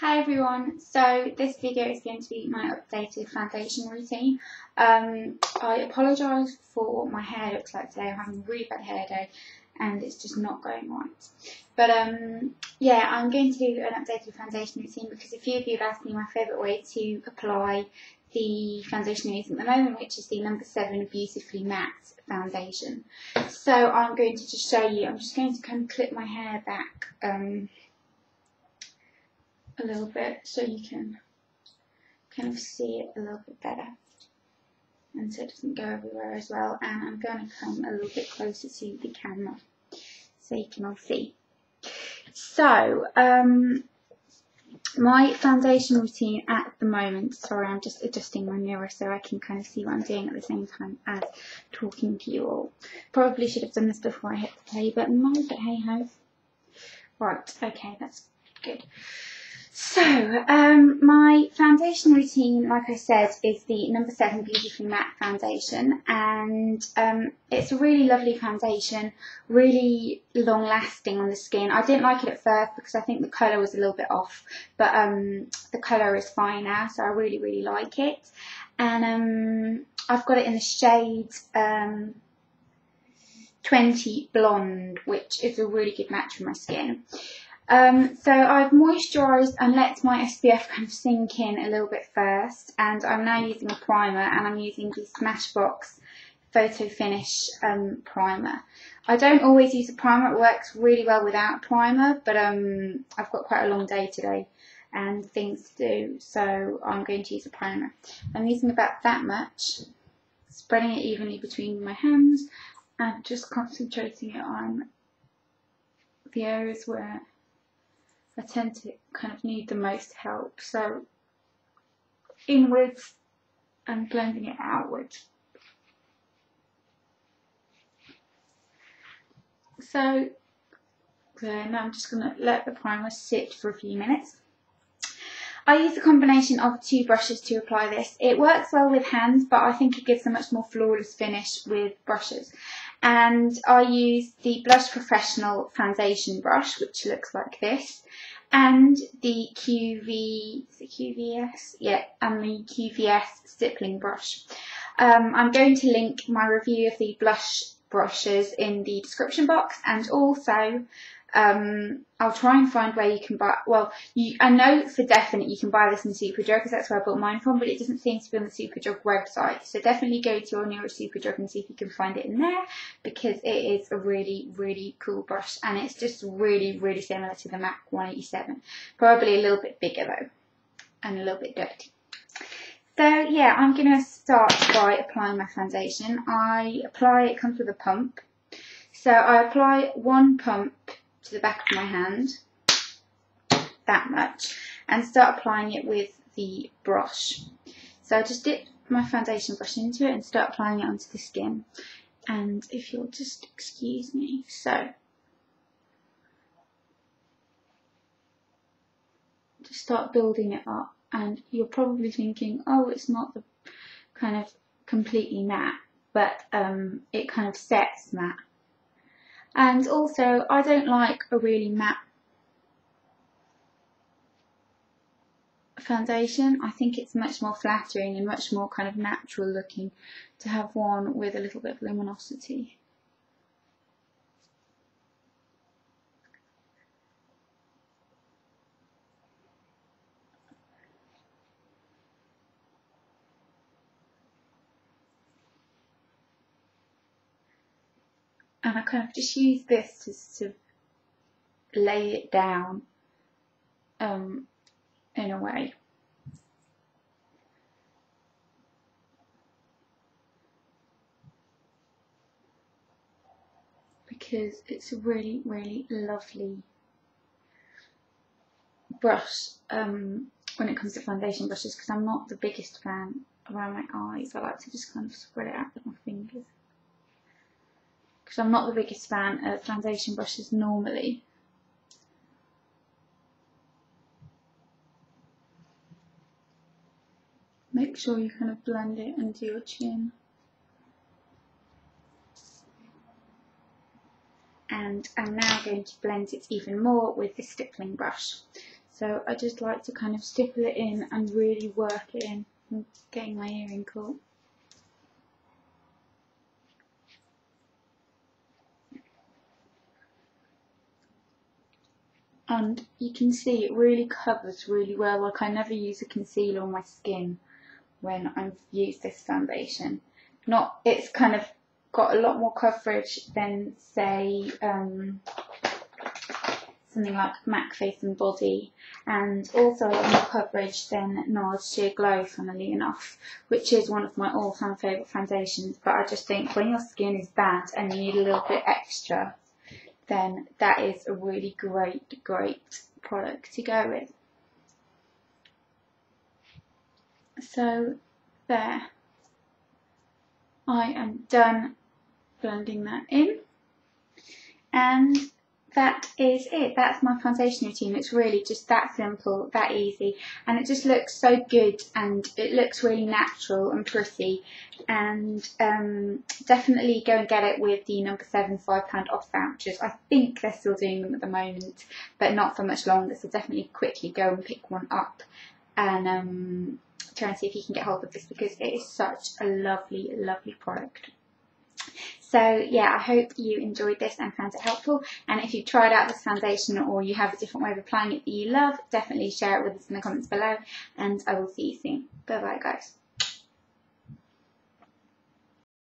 Hi everyone, so this video is going to be my updated foundation routine. I apologise for my hair looks like today. I'm having a really bad hair day and it's just not going right. But yeah, I'm going to do an updated foundation routine because a few of you have asked me my favourite way to apply the foundation I'm using at the moment, which is the number 7 Beautifully Matte foundation. So I'm going to just show you, I'm just going to kind of clip my hair back a little bit so you can kind of see it a little bit better and so it doesn't go everywhere as well. And I'm going to come a little bit closer to the camera so you can all see. So my foundation routine at the moment, sorry, I'm just adjusting my mirror so I can kind of see what I'm doing at the same time as talking to you all. Probably should have done this before I hit the play button though, but hey ho. Right, okay, that's good. So, my foundation routine, like I said, is the number 7 Beautifully Matte foundation, and it's a really lovely foundation, really long lasting on the skin. I didn't like it at first because I think the colour was a little bit off, but the colour is fine now, so I really like it. And I've got it in the shade 20 Blonde, which is a really good match for my skin. So I've moisturised and let my SPF kind of sink in a little bit first, and I'm now using a primer, and I'm using the Smashbox Photo Finish primer. I don't always use a primer, it works really well without primer, but I've got quite a long day today and things to do, so I'm going to use a primer. I'm using about that much, spreading it evenly between my hands and just concentrating it on the areas where I tend to kind of need the most help, so inwards and blending it outwards. So then I'm just going to let the primer sit for a few minutes. I use a combination of 2 brushes to apply this. It works well with hands, but I think it gives a much more flawless finish with brushes. And I use the Blush Professional foundation brush, which looks like this, and the QVS? Yeah, and the QVS stippling brush. I'm going to link my review of the blush brushes in the description box, and also I'll try and find where you can buy, well, I know for definite you can buy this in Superdrug because that's where I bought mine from, but it doesn't seem to be on the Superdrug website, so definitely go to your nearest Superdrug and see if you can find it in there, because it is a really cool brush, and it's just really similar to the MAC 187, probably a little bit bigger though, and a little bit dirty. So yeah, I'm going to start by applying my foundation. It comes with a pump, so I apply 1 pump to the back of my hand, that much, and start applying it with the brush. So I just dip my foundation brush into it and start applying it onto the skin. And if you'll just excuse me, so just start building it up, and you're probably thinking, oh, it's not the kind of completely matte, but it kind of sets matte. And also, I don't like a really matte foundation. I think it's much more flattering and much more kind of natural looking to have one with a little bit of luminosity. And I kind of just use this to sort of lay it down in a way. Because it's a really lovely brush when it comes to foundation brushes, because I'm not the biggest fan around my eyes. I like to just kind of spread it out with my fingers, because I'm not the biggest fan of foundation brushes normally. Make sure you kind of blend it into your chin. And I'm now going to blend it even more with the stippling brush. So I just like to kind of stipple it in and really work it in. I'm getting my earring caught. And you can see it really covers really well. Like, I never use a concealer on my skin when I've used this foundation. It's kind of got a lot more coverage than, say, something like MAC Face and Body, and also a lot more coverage than NARS Sheer Glow, funnily enough, which is one of my all-time favourite foundations. But I just think when your skin is bad and you need a little bit extra, then that is a really great product to go with. So there, I am done blending that in, and that is it. That's my foundation routine. It's really just that simple, that easy, and it just looks so good, and it looks really natural and pretty. And definitely go and get it with the number 7 £5 off vouchers. I think they're still doing them at the moment, but not for much longer, so definitely quickly go and pick one up and try and see if you can get hold of this, because it is such a lovely product. So yeah, I hope you enjoyed this and found it helpful, and if you've tried out this foundation or you have a different way of applying it that you love, definitely share it with us in the comments below, and I will see you soon. Bye bye guys.